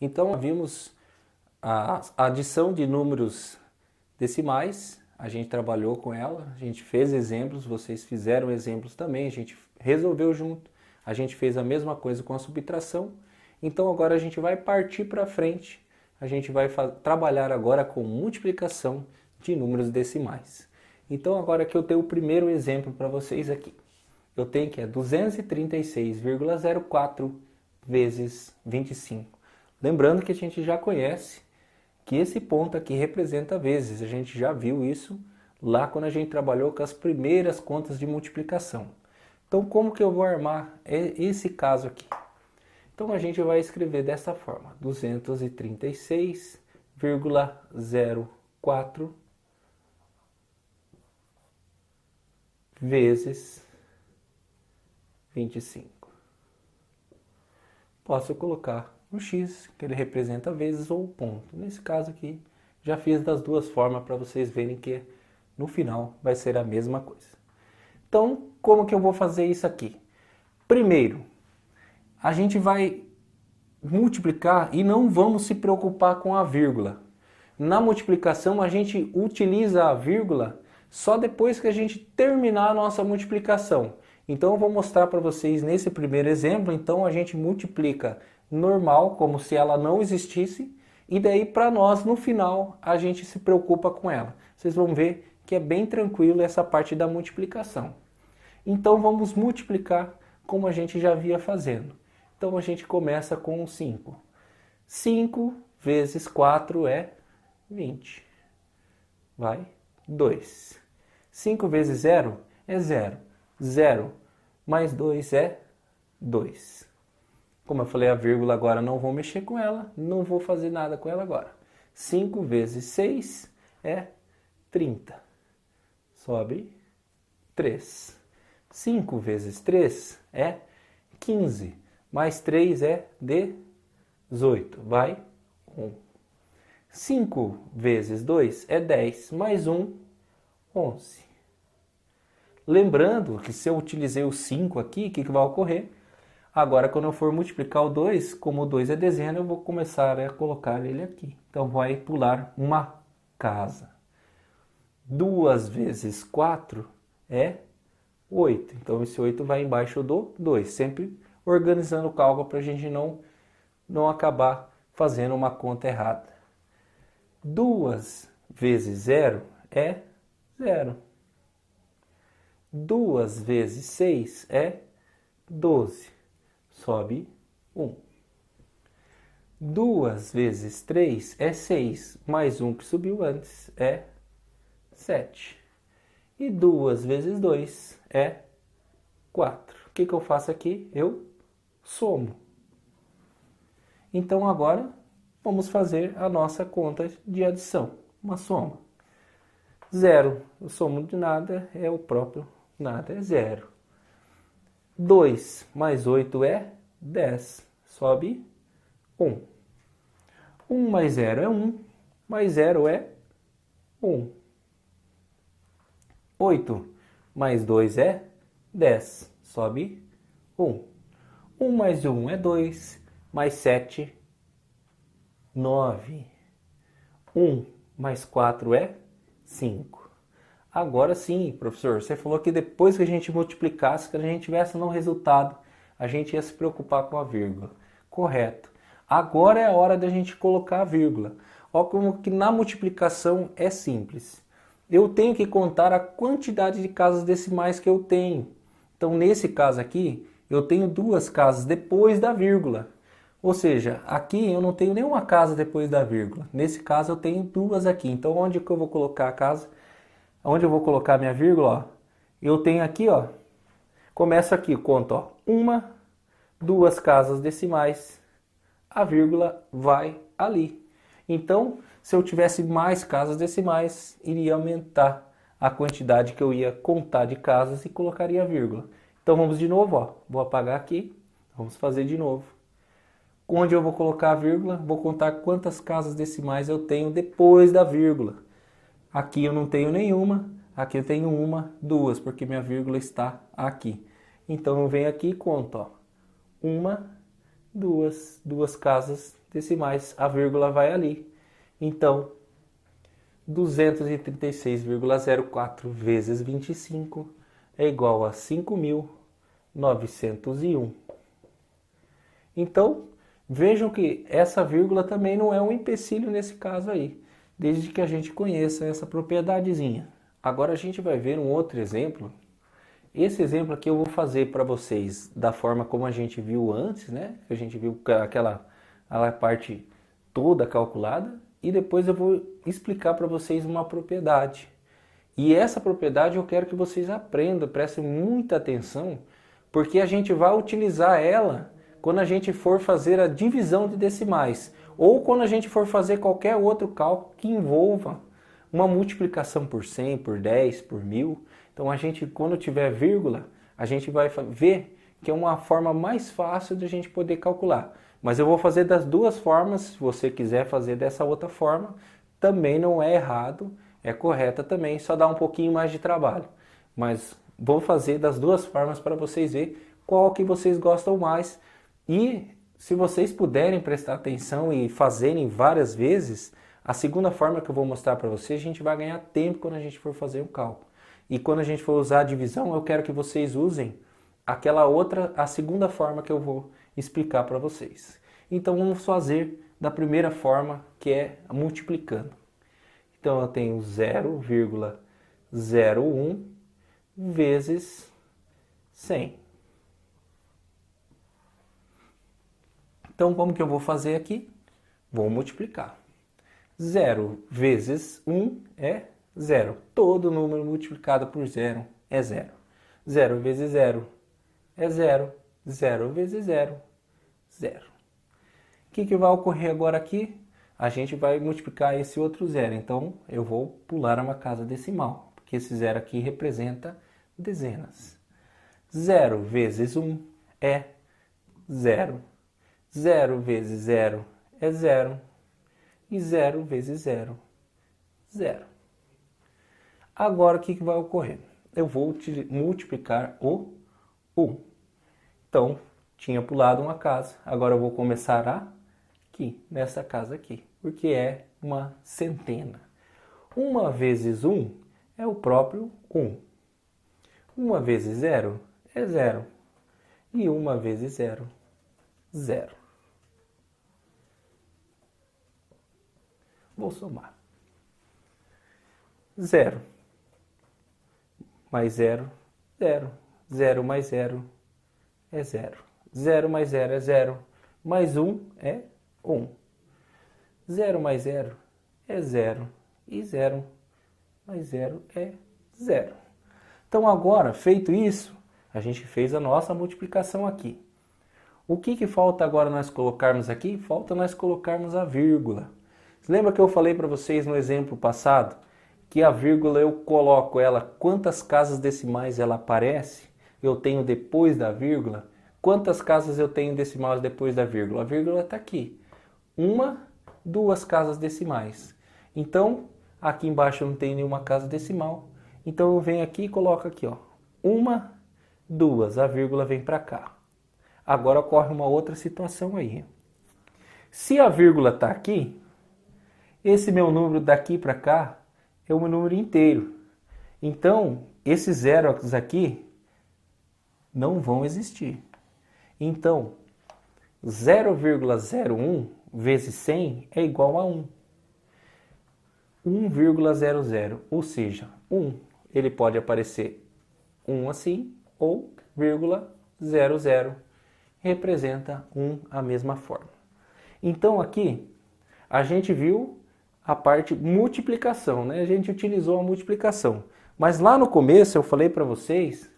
Então, vimos a adição de números decimais, a gente trabalhou com ela, a gente fez exemplos, vocês fizeram exemplos também, a gente resolveu junto, a gente fez a mesma coisa com a subtração. Então agora a gente vai partir para frente, a gente vai trabalhar agora com multiplicação de números decimais. Então agora que eu tenho o primeiro exemplo para vocês aqui, eu tenho que é 236,04 vezes 25. Lembrando que a gente já conhece que esse ponto aqui representa vezes. A gente já viu isso lá quando a gente trabalhou com as primeiras contas de multiplicação. Então, como que eu vou armar esse caso aqui? Então, a gente vai escrever dessa forma. 236,04 vezes 25. Posso colocar um x, que ele representa vezes, ou ponto. Nesse caso aqui, já fiz das duas formas para vocês verem que no final vai ser a mesma coisa. Então, como que eu vou fazer isso aqui? Primeiro, a gente vai multiplicar e não vamos se preocupar com a vírgula. Na multiplicação, a gente utiliza a vírgula só depois que a gente terminar a nossa multiplicação. Então, eu vou mostrar para vocês nesse primeiro exemplo. Então, a gente multiplica normal, como se ela não existisse, e daí para nós, no final, a gente se preocupa com ela. Vocês vão ver que é bem tranquilo essa parte da multiplicação. Então, vamos multiplicar como a gente já via fazendo. Então, a gente começa com 5. 5 vezes 4 é 20. Vai, 2. 5 vezes 0 é 0. 0 mais 2 é 2. Como eu falei, a vírgula agora não vou mexer com ela, não vou fazer nada com ela agora. 5 vezes 6 é 30. Sobe 3. 5 vezes 3 é 15. Mais 3 é 18. Vai 1. 5 vezes 2 é 10. Mais 1, 11. Lembrando que se eu utilizei o 5 aqui, o que vai ocorrer? Agora, quando eu for multiplicar o 2, como o 2 é dezena, eu vou começar a colocar ele aqui. Então, vai pular uma casa. 2 vezes 4 é 8. Então, esse 8 vai embaixo do 2. Sempre organizando o cálculo para a gente não acabar fazendo uma conta errada. 2 vezes 0 é 0. 2 vezes 6 é 12. Sobe 1. 2 vezes 3 é 6. Mais 1 que subiu antes é 7. E 2 vezes 2 é 4. O que eu faço aqui? Eu somo. Então agora vamos fazer a nossa conta de adição. Uma soma. 0, o somo de nada é o próprio nada, é 0. 2 mais 8 é 10. Sobe 1. 1 mais 0 é 1. Mais 0 é 1. 8 mais 2 é 10. Sobe 1. 1 mais 1 é 2. Mais 7, 9. 1 mais 4 é 5. Agora sim, professor, você falou que depois que a gente multiplicasse, que a gente tivesse no resultado, a gente ia se preocupar com a vírgula. Correto. Agora é a hora da gente colocar a vírgula. Olha como que na multiplicação é simples. Eu tenho que contar a quantidade de casas decimais que eu tenho. Então, nesse caso aqui, eu tenho duas casas depois da vírgula. Ou seja, aqui eu não tenho nenhuma casa depois da vírgula. Nesse caso, eu tenho duas aqui. Então, onde que eu vou colocar a casa? Onde eu vou colocar a minha vírgula? Ó, eu tenho aqui, ó, começo aqui, conto, ó, 1, 2 casas decimais, a vírgula vai ali. Então, se eu tivesse mais casas decimais, iria aumentar a quantidade que eu ia contar de casas e colocaria a vírgula. Então, vamos de novo, ó, vou apagar aqui, vamos fazer de novo. Onde eu vou colocar a vírgula? Vou contar quantas casas decimais eu tenho depois da vírgula. Aqui eu não tenho nenhuma, aqui eu tenho uma, duas, porque minha vírgula está aqui. Então eu venho aqui e conto, ó. 1, 2 casas decimais, a vírgula vai ali. Então, 236,04 vezes 25 é igual a 5.901. Então, vejam que essa vírgula também não é um empecilho nesse caso aí, desde que a gente conheça essa propriedadezinha. Agora a gente vai ver um outro exemplo. Esse exemplo aqui eu vou fazer para vocês da forma como a gente viu antes, né? A gente viu aquela parte toda calculada e depois eu vou explicar para vocês uma propriedade. E essa propriedade eu quero que vocês aprendam, prestem muita atenção, porque a gente vai utilizar ela quando a gente for fazer a divisão de decimais ou quando a gente for fazer qualquer outro cálculo que envolva uma multiplicação por 100, por 10, por 1000. Então a gente, quando tiver vírgula, a gente vai ver que é uma forma mais fácil de a gente poder calcular. Mas eu vou fazer das duas formas, se você quiser fazer dessa outra forma, também não é errado, é correta também, só dá um pouquinho mais de trabalho. Mas vou fazer das duas formas para vocês verem qual que vocês gostam mais. E se vocês puderem prestar atenção e fazerem várias vezes, a segunda forma que eu vou mostrar para vocês, a gente vai ganhar tempo quando a gente for fazer o cálculo. E quando a gente for usar a divisão, eu quero que vocês usem aquela outra, a segunda forma que eu vou explicar para vocês. Então vamos fazer da primeira forma, que é multiplicando. Então eu tenho 0,01 vezes 100. Então como que eu vou fazer aqui? Vou multiplicar. 0 vezes 1 é 0. Todo número multiplicado por 0 é 0. 0 vezes 0 é 0. 0 vezes 0, 0. O que vai ocorrer agora aqui? A gente vai multiplicar esse outro 0. Então, eu vou pular uma casa decimal, porque esse 0 aqui representa dezenas. 0 vezes 1 é 0. 0 vezes 0 é 0. E 0 vezes 0, 0. Agora, o que vai ocorrer? Eu vou multiplicar o 1. Então, tinha pulado uma casa. Agora eu vou começar aqui, nessa casa aqui, porque é uma centena. 1 vezes 1 é o próprio 1. 1 vezes 0 é 0. E 1 vezes 0, 0. Vou somar. 0 mais 0, 0. 0 mais 0 é 0. 0 mais 0 é 0. Mais 1 é 1. 0 mais 0 é 0. E 0 mais 0 é 0. Então agora, feito isso, a gente fez a nossa multiplicação aqui. O que falta agora nós colocarmos aqui? Falta nós colocarmos a vírgula. Lembra que eu falei para vocês no exemplo passado que a vírgula eu coloco ela, quantas casas decimais ela aparece, eu tenho depois da vírgula, quantas casas eu tenho decimais depois da vírgula? A vírgula está aqui. 1, 2 casas decimais. Então, aqui embaixo eu não tenho nenhuma casa decimal, então eu venho aqui e coloco aqui, ó, 1, 2, a vírgula vem para cá. Agora ocorre uma outra situação aí. Se a vírgula está aqui, esse meu número daqui para cá é o meu número inteiro. Então, esses zeros aqui não vão existir. Então, 0,01 vezes 100 é igual a 1. 1,00, ou seja, 1. Ele pode aparecer 1 assim ou vírgula 00. Representa 1 a mesma forma. Então, aqui, a gente viu a parte multiplicação, né? A gente utilizou a multiplicação. Mas lá no começo eu falei para vocês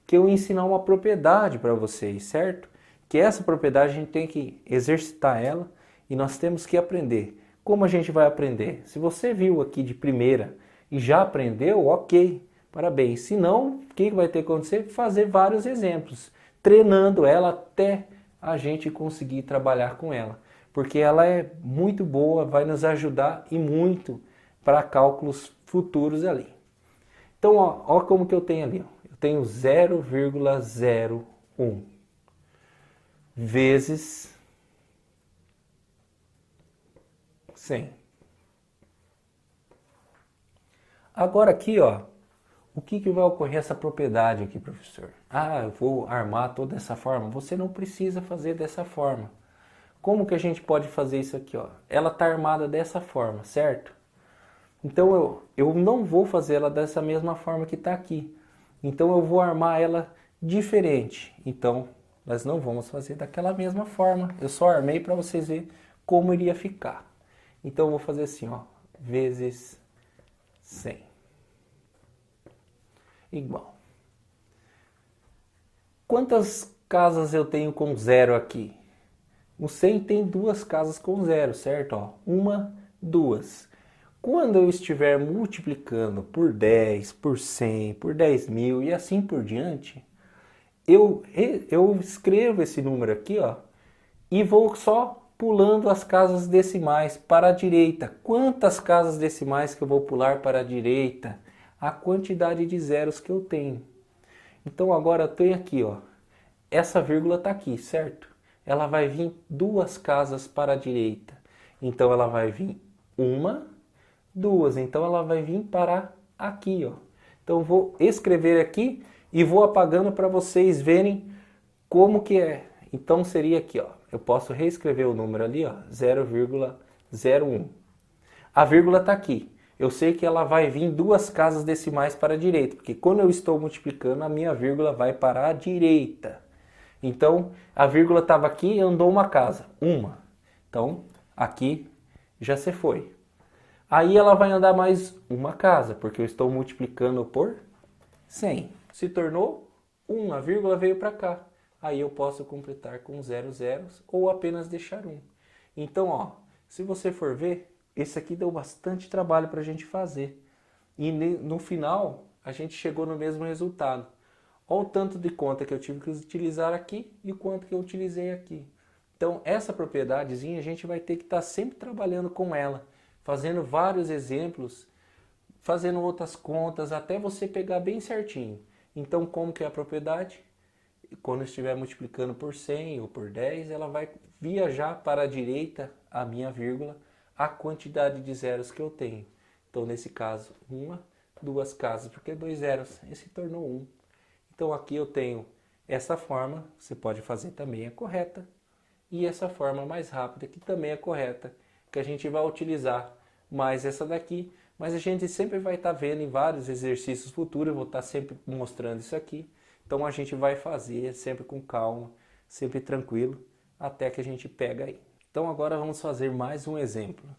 que eu ia ensinar uma propriedade para vocês, certo? Que essa propriedade a gente tem que exercitar ela e nós temos que aprender. Como a gente vai aprender? Se você viu aqui de primeira e já aprendeu, ok, parabéns. Se não, o que vai ter que acontecer? Fazer vários exemplos, treinando ela até a gente conseguir trabalhar com ela. Porque ela é muito boa, vai nos ajudar e muito para cálculos futuros ali. Então, ó como que eu tenho ali. Ó. Eu tenho 0,01 vezes 100. Agora aqui, ó, o que vai ocorrer essa propriedade aqui, professor? Ah, eu vou armar toda essa forma. Você não precisa fazer dessa forma. Como que a gente pode fazer isso aqui, ó? Ela está armada dessa forma, certo? Então eu não vou fazer ela dessa mesma forma que está aqui. Então eu vou armar ela diferente. Então nós não vamos fazer daquela mesma forma. Eu só armei para vocês verem como iria ficar. Então eu vou fazer assim, ó, vezes 100 igual. Quantas casas eu tenho com zero aqui? O 100 tem duas casas com zero, certo? Ó, uma, duas. Quando eu estiver multiplicando por 10, por 100, por 10 mil e assim por diante, eu escrevo esse número aqui, ó, e vou só pulando as casas decimais para a direita. Quantas casas decimais que eu vou pular para a direita? A quantidade de zeros que eu tenho. Então agora eu tenho aqui, ó, essa vírgula está aqui, certo? Ela vai vir duas casas para a direita. Então ela vai vir uma, duas. Então ela vai vir para aqui, ó. Então eu vou escrever aqui e vou apagando para vocês verem como que é. Então seria aqui, ó. Eu posso reescrever o número ali, ó, 0,01. A vírgula está aqui. Eu sei que ela vai vir duas casas decimais para a direita, porque quando eu estou multiplicando, a minha vírgula vai para a direita. Então, a vírgula estava aqui e andou uma casa, uma. Então, aqui já se foi. Aí ela vai andar mais uma casa, porque eu estou multiplicando por 100. Se tornou 1, a vírgula veio para cá. Aí eu posso completar com 0 zeros ou apenas deixar 1. Então, ó, se você for ver, esse aqui deu bastante trabalho para a gente fazer. E no final, a gente chegou no mesmo resultado. Olha o tanto de conta que eu tive que utilizar aqui e o quanto que eu utilizei aqui. Então, essa propriedadezinha a gente vai ter que estar sempre trabalhando com ela, fazendo vários exemplos, fazendo outras contas, até você pegar bem certinho. Então, como que é a propriedade? Quando estiver multiplicando por 100 ou por 10, ela vai viajar para a direita, a minha vírgula, a quantidade de zeros que eu tenho. Então, nesse caso, uma, duas casas, porque 2 zeros, esse tornou 1. Então aqui eu tenho essa forma, você pode fazer também a correta, e essa forma mais rápida, que também é correta, que a gente vai utilizar mais essa daqui, mas a gente sempre vai estar vendo em vários exercícios futuros, eu vou estar sempre mostrando isso aqui, então a gente vai fazer sempre com calma, sempre tranquilo, até que a gente pega aí. Então agora vamos fazer mais um exemplo.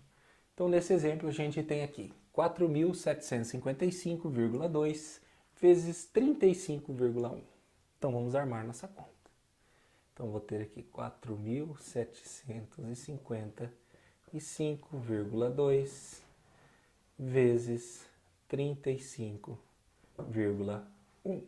Então nesse exemplo a gente tem aqui 4.755,2 vezes 35,1. Então vamos armar nossa conta. Então vou ter aqui 4.755,2 vezes 35,1.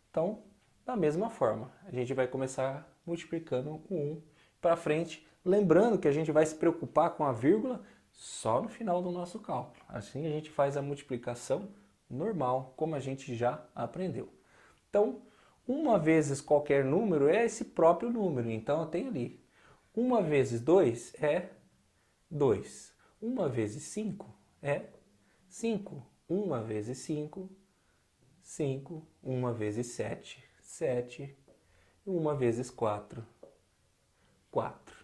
Então, da mesma forma, a gente vai começar multiplicando com 1 para frente, lembrando que a gente vai se preocupar com a vírgula só no final do nosso cálculo. Assim a gente faz a multiplicação normal, como a gente já aprendeu. Então, 1 vezes qualquer número é esse próprio número. Então, eu tenho ali 1 vezes 2 é 2. 1 vezes 5 é 5. 1 vezes 5, 5. 1 vezes 7, 7. 1 vezes 4, 4.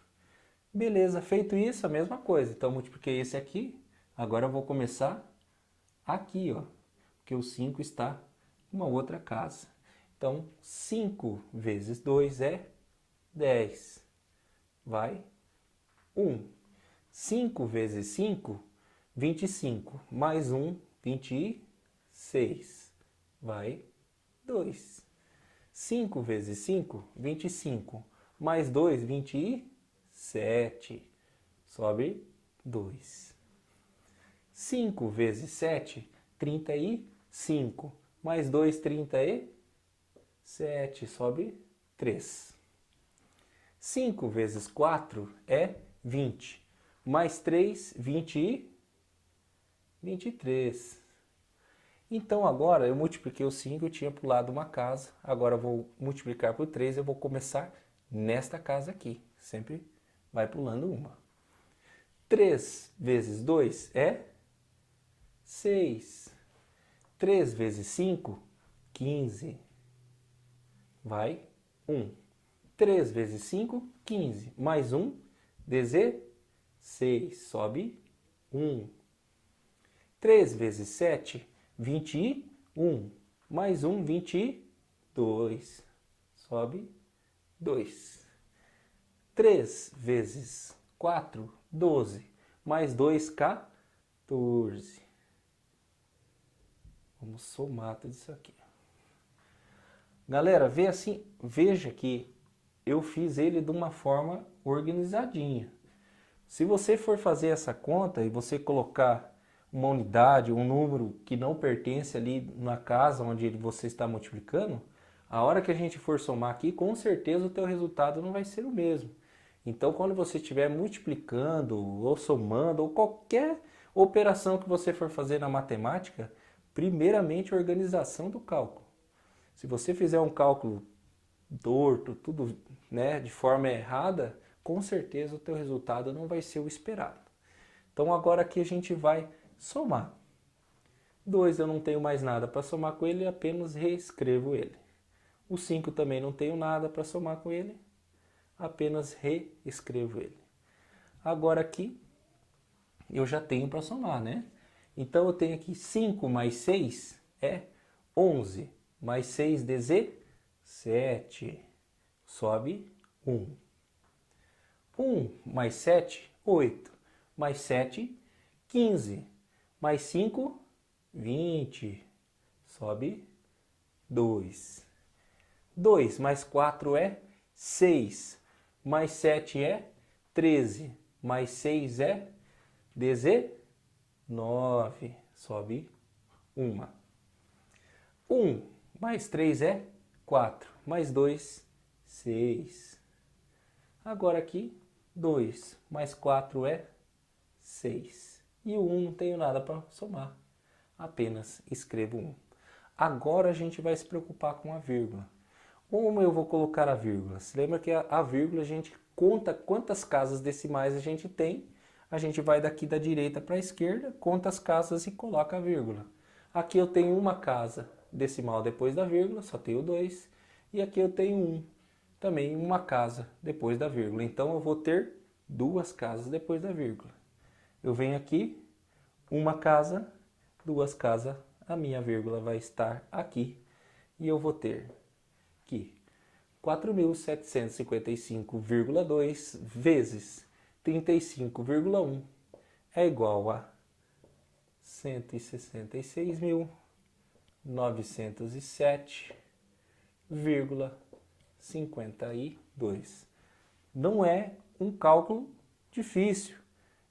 Beleza, feito isso, a mesma coisa. Então, multipliquei esse aqui. Agora eu vou começar aqui, ó. Porque o 5 está em uma outra casa. Então, 5 vezes 2 é 10. Vai 1. 5 vezes 5, 25. Mais 1, 26. Vai 2. 5 vezes 5, 25. Mais 2, 27. Sobe 2. 5 vezes 7, 35. Mais 2, 37. Sobe 3. 5 vezes 4 é 20. Mais 3, 23. Então agora eu multipliquei o 5, eu tinha pulado uma casa. Agora eu vou multiplicar por 3, eu vou começar nesta casa aqui. Sempre vai pulando uma. 3 vezes 2 é 6. 3 vezes 5, 15. Vai 1. 3 vezes 5, 15. Mais 1, 16. Sobe 1. 3 vezes 7, 21. Mais 1, 22. Sobe 2. 3 vezes 4, 12. Mais 2, 14. Vamos somar tudo isso aqui. Galera, veja que eu fiz ele de uma forma organizadinha. Se você for fazer essa conta e você colocar uma unidade, um número que não pertence ali na casa onde você está multiplicando, a hora que a gente for somar aqui, com certeza o teu resultado não vai ser o mesmo. Então, quando você estiver multiplicando ou somando ou qualquer operação que você for fazer na matemática, primeiramente a organização do cálculo. Se você fizer um cálculo torto, tudo, né, de forma errada, com certeza o teu resultado não vai ser o esperado. Então agora aqui a gente vai somar. 2 eu não tenho mais nada para somar com ele, apenas reescrevo ele. O 5 também não tenho nada para somar com ele, apenas reescrevo ele. Agora aqui eu já tenho para somar, né? Então eu tenho aqui 5 mais 6 é 11, mais 6, 17, sobe 1. 1 mais 7, 8, mais 7, 15, mais 5, 20, sobe 2. 2 mais 4 é 6, mais 7 é 13, mais 6 é 19, sobe 1. 1 mais 3 é 4, mais 2, 6. Agora aqui, 2 mais 4 é 6. E o 1 não tenho nada para somar, apenas escrevo 1. Agora a gente vai se preocupar com a vírgula. Como eu vou colocar a vírgula? Você lembra que a vírgula a gente conta quantas casas decimais a gente tem, a gente vai daqui da direita para a esquerda, conta as casas e coloca a vírgula. Aqui eu tenho uma casa decimal depois da vírgula, só tenho 2, e aqui eu tenho 1, também uma casa depois da vírgula. Então eu vou ter 2 casas depois da vírgula. Eu venho aqui, uma casa, 2 casas, a minha vírgula vai estar aqui, e eu vou ter aqui 4.755,2 vezes 35,1 é igual a 166.907,52. Não é um cálculo difícil,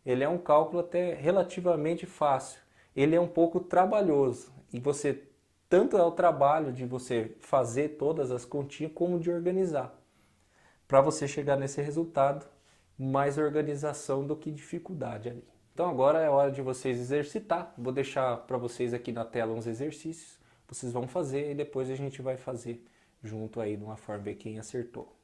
ele é um cálculo até relativamente fácil. Ele é um pouco trabalhoso e você tanto é o trabalho de você fazer todas as continhas como de organizar. Para você chegar nesse resultado, mais organização do que dificuldade ali. Então agora é hora de vocês exercitar. Vou deixar para vocês aqui na tela uns exercícios. Vocês vão fazer e depois a gente vai fazer junto aí de uma forma ver quem acertou.